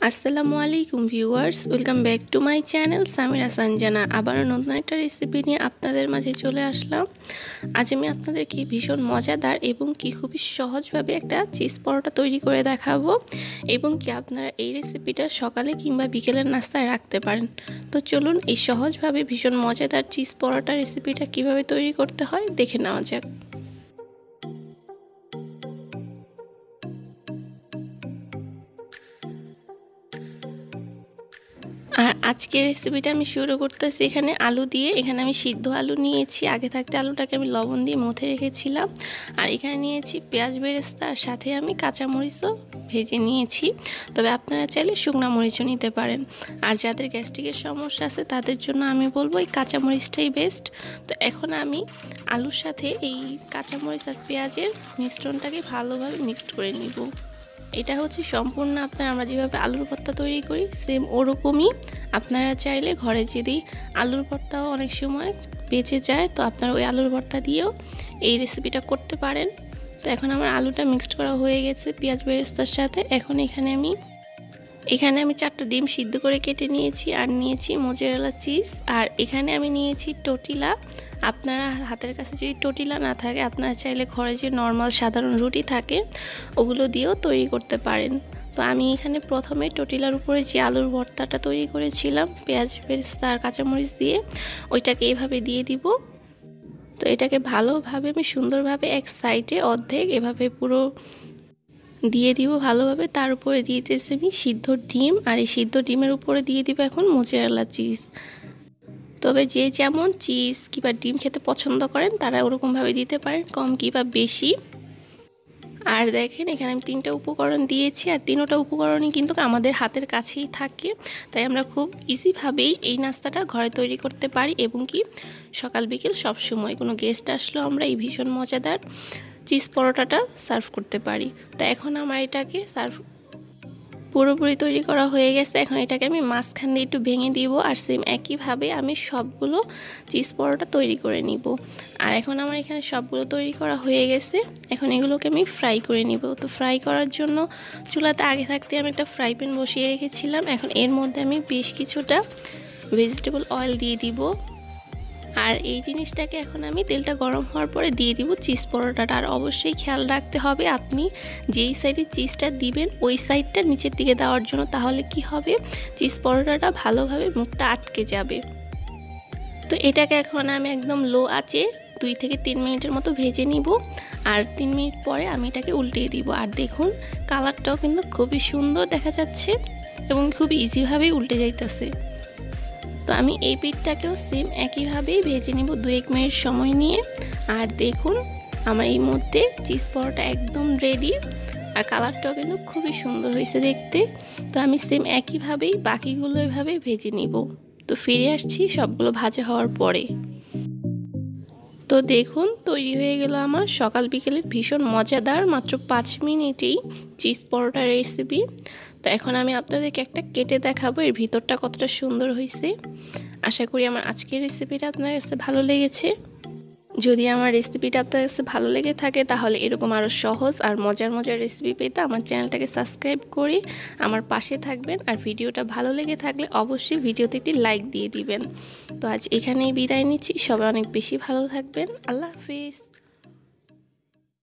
আসসালামু আলাইকুম viewers, welcome back to my channel Samira Sanjana. আবারও নতুন একটা রেসিপি নিয়ে আপনাদের মাঝে চলে আসলাম। আজ আমি আপনাদেরকে ভীষণ মজাদার এবং কি খুবই সহজভাবে একটা চিজ পরোটা তৈরি করে দেখাবো এবং কি আপনারা এই রেসিপিটা সকালে কিংবা বিকেলের নাস্তায় রাখতে পারেন। তো চলুন এই সহজভাবে ভীষণ মজাদার চিজ পরোটা রেসিপিটা কিভাবে তৈরি করতে হয় দেখে নেওয়া যাক। আর আজকের রেসিপিটা আমি শুরু করতেছি এখানে আলু দিয়ে। এখানে আমি সিদ্ধ আলু নিয়েছি, আগে থাকতে আলুটাকে আমি লবণ দিয়ে মথে রেখেছিলাম। আর এখানে নিয়েছি পেঁয়াজ বেরেস্তা, আর সাথে আমি কাঁচামরিচও ভেজে নিয়েছি। তবে আপনারা চাইলে শুকনা মরিচও নিতে পারেন। আর যাদের গ্যাস্ট্রিকের সমস্যা আছে তাদের জন্য আমি বলবো এই কাঁচামরিচটাই বেস্ট। তো এখন আমি আলুর সাথে এই কাঁচামরিচ আর পেঁয়াজের মিশ্রণটাকে ভালোভাবে মিক্সড করে নিব। এটা হচ্ছে সম্পূর্ণ আমরা যেভাবে আলুর ভর্তা তৈরি করি সেম ওরকমই। আপনারা চাইলে ঘরে যদি আলুর ভর্তাও অনেক সময় বেঁচে যায় তো আপনারা ওই আলুর ভর্তা দিয়েও এই রেসিপিটা করতে পারেন। তো এখন আমার আলুটা মিক্সড করা হয়ে গেছে পেঁয়াজ বেরেস্তার সাথে। এখন এখানে আমি 4টা ডিম সিদ্ধ করে কেটে নিয়েছি, আর নিয়েছি মোজারেলা চিজ, আর এখানে আমি নিয়েছি টর্টিলা। আপনারা হাতের কাছে যদি টর্টিলা না থাকে আপনারা চাইলে ঘরে যে নর্মাল সাধারণ রুটি থাকে ওগুলো দিয়েও তৈরি করতে পারেন। তো আমি এখানে প্রথমে টর্টিলার উপরে যে আলুর ভর্তাটা তৈরি করেছিলাম পেঁয়াজ বেরেস্তা আর কাঁচামরিচ দিয়ে ওইটাকে এইভাবে দিয়ে দিব। তো এটাকে ভালোভাবে আমি সুন্দরভাবে এক সাইডে অর্ধেক এভাবে পুরো দিয়ে দিব ভালোভাবে। তার উপরে দিয়ে দিয়েছি আমি সিদ্ধ ডিম, আর এই সিদ্ধ ডিমের উপরে দিয়ে দিব এখন মোজারেলা চিজ। তবে যে যেমন চিজ কিংবা ডিম খেতে পছন্দ করেন তারা ওরকমভাবে দিতে পারেন, কম কিংবা বেশি। আর দেখেন এখানে আমি 3টা উপকরণ দিয়েছি, আর 3টা উপকরণই কিন্তু আমাদের হাতের কাছেই থাকে, তাই আমরা খুব ইজিভাবেই এই নাস্তাটা ঘরে তৈরি করতে পারি এবং কি সকাল বিকেল সবসময় কোনো গেস্ট আসলেও আমরা এই ভীষণ মজাদার চিজ পরোটাটা সার্ভ করতে পারি। তো এখন আমার এটাকে পুরোপুরি তৈরি করা হয়ে গেছে। এখন এটাকে আমি মাঝখান দিয়ে একটু ভেঙে দিব, আর সেম একইভাবে আমি সবগুলো চিজ পরোটা তৈরি করে নিব। আর এখন আমার এখানে সবগুলো তৈরি করা হয়ে গেছে। এখন এগুলোকে আমি ফ্রাই করে নিব। তো ফ্রাই করার জন্য চুলাতে আগে থাকতে আমি একটা ফ্রাই প্যান বসিয়ে রেখেছিলাম। এখন এর মধ্যে আমি বেশ কিছুটা ভেজিটেবল অয়েল দিয়ে দিব। আর এই জিনিসটাকে এখন আমি তেলটা গরম হওয়ার পরে দিয়ে দিব চিজ পরোটাটা। আর অবশ্যই খেয়াল রাখতে হবে আপনি যেই সাইডে চিজটা দিবেন ওই সাইডটা নিচের দিকে দেওয়ার জন্য, তাহলে কি হবে চিজ পরোটাটা ভালোভাবে মুখটা আটকে যাবে। তো এটাকে এখন আমি একদম লো আঁচে 2 থেকে 3 মিনিটের মতো ভেজে নিব। আর 3 মিনিট পরে আমি এটাকে উল্টিয়ে দিব। আর দেখুন কালারটাও কিন্তু খুবই সুন্দর দেখা যাচ্ছে এবং খুবই ইজিভাবেই উল্টে যাইতেছে। তো আমি এই পিঠটাকেও সেম একইভাবেই ভেজে নিব 2-1 মিনিট সময় নিয়ে। আর দেখুন আমার এই মধ্যে চিজ পরোটা একদম রেডি, আর কালারটাও কিন্তু খুবই সুন্দর হয়েছে দেখতে। তো আমি সেম একইভাবেই বাকিগুলো এভাবে ভেজে নিব। তো ফিরে আসছি সবগুলো ভাজা হওয়ার পরে। তো দেখুন তৈরি হয়ে গেল আমার সকাল বিকেলের ভীষণ মজাদার মাত্র 5 মিনিটেই চিজ পরোটা রেসিপি। তো এখন আমি আপনাদেরকে একটা কেটে দেখাবো এর ভিতরটা কতটা সুন্দর হয়েছে। আশা করি আমার আজকের রেসিপিটা আপনার কাছে ভালো লেগেছে। যদি আমার রেসিপিটা আপনার কাছে ভালো লেগে থাকে তাহলে এরকম আরও সহজ আর মজার রেসিপি পেতে আমার চ্যানেলটাকে সাবস্ক্রাইব করে আমার পাশে থাকবেন। আর ভিডিওটা ভালো লেগে থাকলে অবশ্যই ভিডিওতে একটি লাইক দিয়ে দিবেন। তো আজ এখানেই বিদায় নিচ্ছি, সবাই অনেক বেশি ভালো থাকবেন। আল্লাহ হাফিজ।